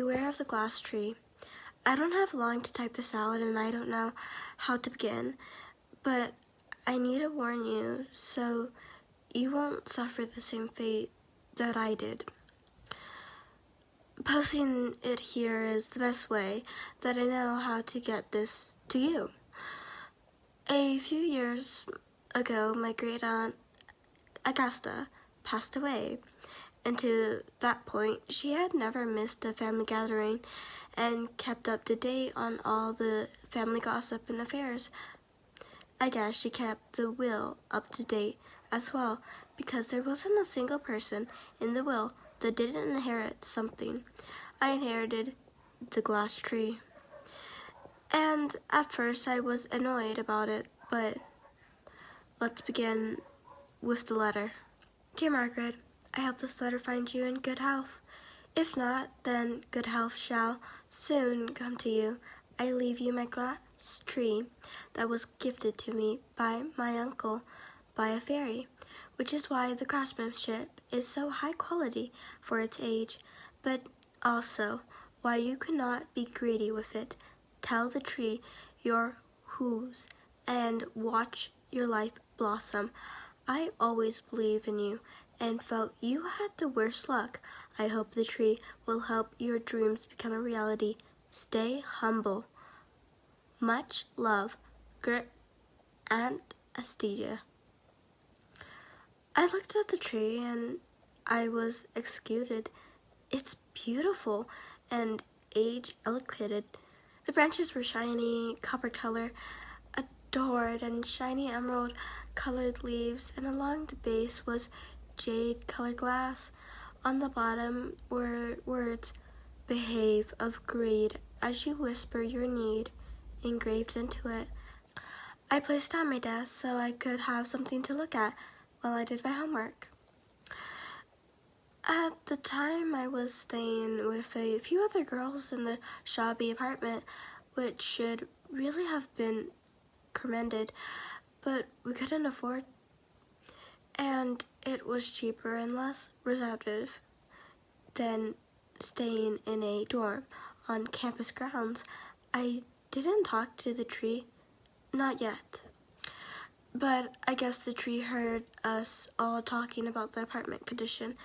Beware of the glass tree. I don't have long to type this out and I don't know how to begin, but I need to warn you so you won't suffer the same fate that I did. Posting it here is the best way that I know how to get this to you. A few years ago, my great aunt Augusta passed away, and to that point, she had never missed a family gathering and kept up to date on all the family gossip and affairs. I guess she kept the will up to date as well, because there wasn't a single person in the will that didn't inherit something. I inherited the glass tree. And at first I was annoyed about it, but let's begin with the letter. Dear Margaret, I hope this letter finds you in good health. If not, then good health shall soon come to you. I leave you my glass tree that was gifted to me by my uncle by a fairy, which is why the craftsmanship is so high quality for its age, but also why you could not be greedy with it. Tell the tree your who's and watch your life blossom. I always believed in you and felt you had the worst luck. I hope the tree will help your dreams become a reality. Stay humble. Much love, Aunt Astedia. I looked at the tree and I was executed. It's beautiful and age-eloquated. The branches were shiny, copper color, adored, and shiny emerald-colored leaves, and along the base was jade-colored glass. On the bottom were words, behave of greed as you whisper your need, engraved into it. I placed it on my desk so I could have something to look at while I did my homework. At the time, I was staying with a few other girls in the shabby apartment, which should really have been commended, but we couldn't afford, and it was cheaper and less receptive than staying in a dorm on campus grounds. I didn't talk to the tree, not yet. But I guess the tree heard us all talking about the apartment condition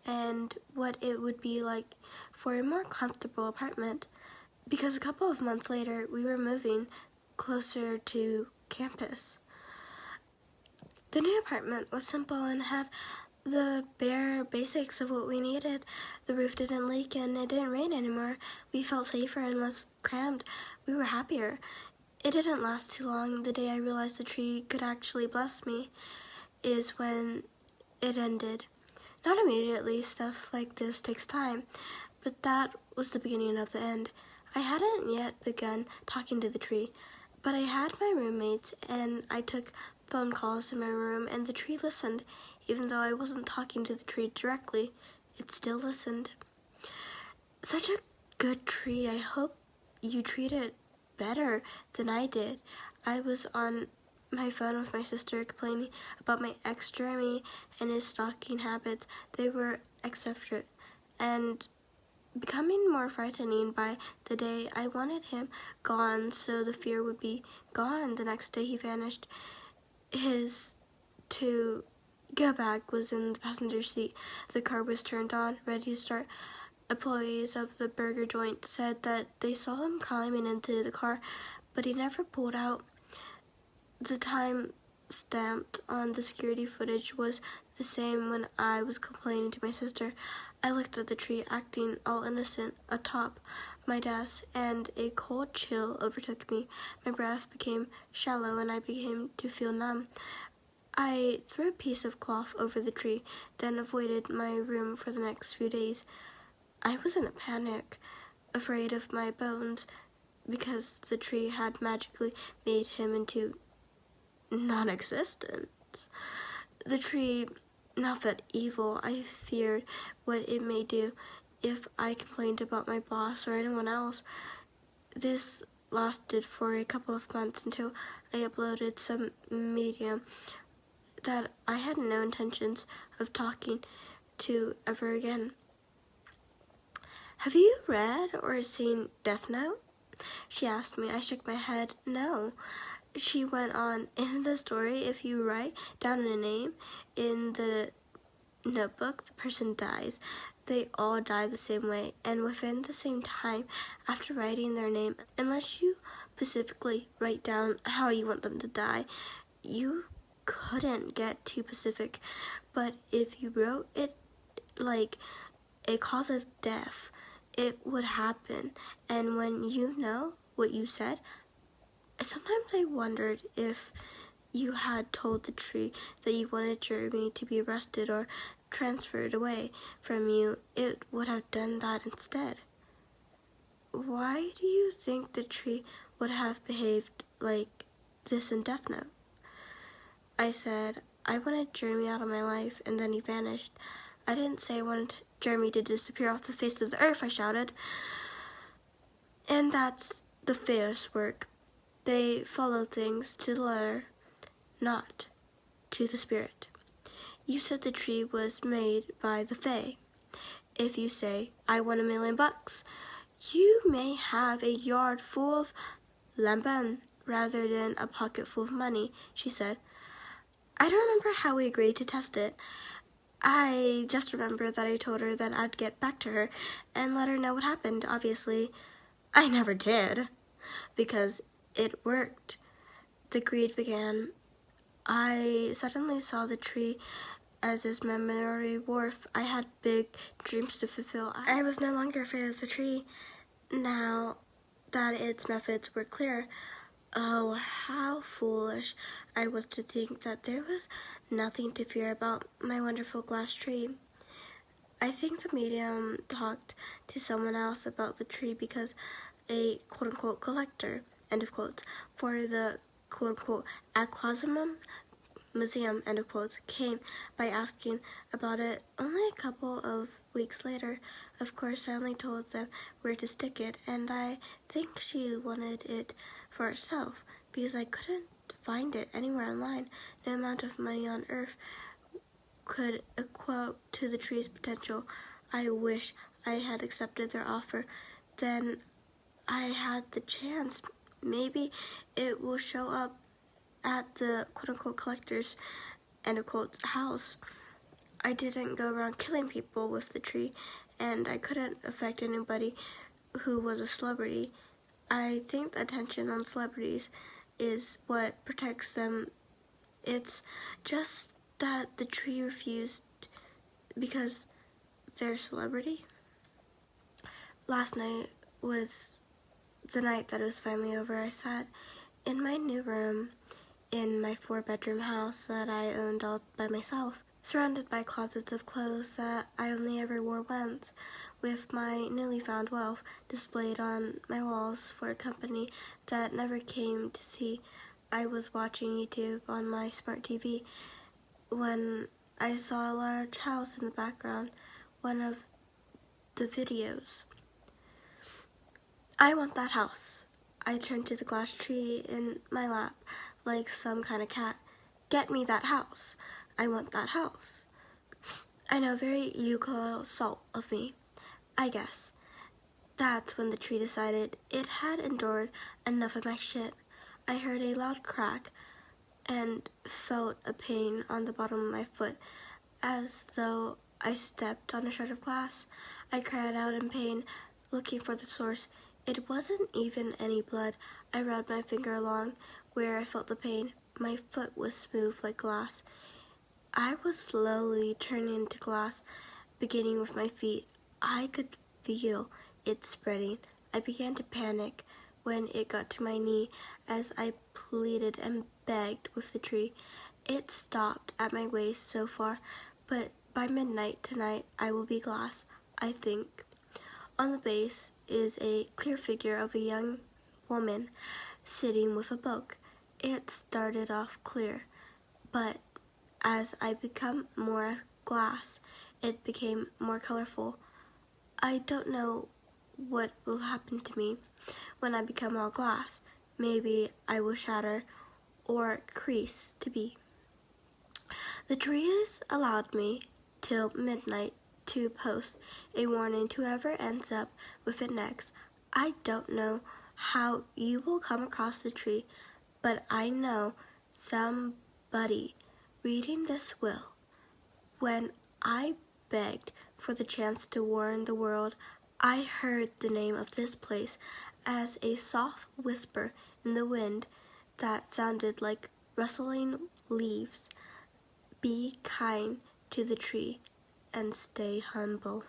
and what it would be like for a more comfortable apartment, because a couple of months later we were moving closer to campus. The new apartment was simple and had the bare basics of what we needed. The roof didn't leak and it didn't rain anymore. We felt safer and less crammed. We were happier. It didn't last too long. The day I realized the tree could actually bless me is when it ended. Not immediately, stuff like this takes time, but that was the beginning of the end. I hadn't yet begun talking to the tree, but I had my roommates and I took phone calls in my room, and the tree listened. Even though I wasn't talking to the tree directly, it still listened. Such a good tree. I hope you treat it better than I did. I was on my phone with my sister complaining about my ex Jeremy and his stalking habits. They were eccentric and becoming more frightening by the day. I wanted him gone so the fear would be gone. The next day he vanished. His to-go bag was in the passenger seat. The car was turned on, ready to start. Employees of the burger joint said that they saw him climbing into the car, but he never pulled out. The time stamped on the security footage was the same when I was complaining to my sister. I looked at the tree, acting all innocent, atop my desk, and a cold chill overtook me. My breath became shallow, and I began to feel numb. I threw a piece of cloth over the tree, then avoided my room for the next few days. I was in a panic, afraid of my bones, because the tree had magically made him into non-existent. The tree not felt evil. I feared what it may do if I complained about my boss or anyone else. This lasted for a couple of months until I uploaded some medium that I had no intentions of talking to ever again. Have you read or seen Death Note? She asked me. I shook my head. No. She went on, in the story, if you write down a name in the notebook, the person dies. They all die the same way, and within the same time after writing their name, unless you specifically write down how you want them to die, you couldn't get too specific. But if you wrote it like a cause of death, it would happen. And when you know what you said, sometimes I wondered if you had told the tree that you wanted Jeremy to be arrested or transferred away from you, it would have done that instead. Why do you think the tree would have behaved like this in Death Note? I said, I wanted Jeremy out of my life, and then he vanished. I didn't say I wanted Jeremy to disappear off the face of the earth, I shouted. And that's the Fae's work. They follow things to the letter, not to the spirit. You said the tree was made by the Fae. If you say, I want $1 million, you may have a yard full of lamban rather than a pocket full of money, she said. I don't remember how we agreed to test it. I just remember that I told her that I'd get back to her and let her know what happened. Obviously, I never did, because it worked. The greed began. I suddenly saw the tree as his memory wharf. I had big dreams to fulfill. I was no longer afraid of the tree, now that its methods were clear. Oh, how foolish I was to think that there was nothing to fear about my wonderful glass tree. I think the medium talked to someone else about the tree because a quote-unquote collector, end of quotes, for the quote-unquote aquasumum museum, end of quotes, came by asking about it only a couple of weeks later. Of course, I only told them where to stick it, and I think she wanted it for herself because I couldn't find it anywhere online. No amount of money on earth could equate to the tree's potential. I wish I had accepted their offer. Then I had the chance. Maybe it will show up at the quote-unquote collector's, end of quotes, house. I didn't go around killing people with the tree, and I couldn't affect anybody who was a celebrity. I think the attention on celebrities is what protects them. It's just that the tree refused because they're a celebrity. Last night was the night that it was finally over. I sat in my new room in my 4-bedroom house that I owned all by myself, surrounded by closets of clothes that I only ever wore once, with my newly found wealth displayed on my walls for a company that never came to see. I was watching YouTube on my smart TV when I saw a large house in the background, one of the videos. I want that house. I turned to the glass tree in my lap like some kind of cat. Get me that house. I want that house. I know, very eucalyptus salt of me, I guess. That's when the tree decided it had endured enough of my shit. I heard a loud crack and felt a pain on the bottom of my foot, as though I stepped on a shard of glass. I cried out in pain, looking for the source. It wasn't even any blood. I rubbed my finger along where I felt the pain. My foot was smooth like glass. I was slowly turning into glass, beginning with my feet. I could feel it spreading. I began to panic when it got to my knee as I pleaded and begged with the tree. It stopped at my waist so far, but by midnight tonight I will be glass, I think. On the base is a clear figure of a young woman sitting with a book. It started off clear, but as I become more glass, it became more colorful. I don't know what will happen to me when I become all glass. Maybe I will shatter or crease to be. The trees allowed me till midnight to post a warning to whoever ends up with it next. I don't know how you will come across the tree, but I know somebody reading this will. When I begged for the chance to warn the world, I heard the name of this place as a soft whisper in the wind that sounded like rustling leaves. Be kind to the tree and stay humble.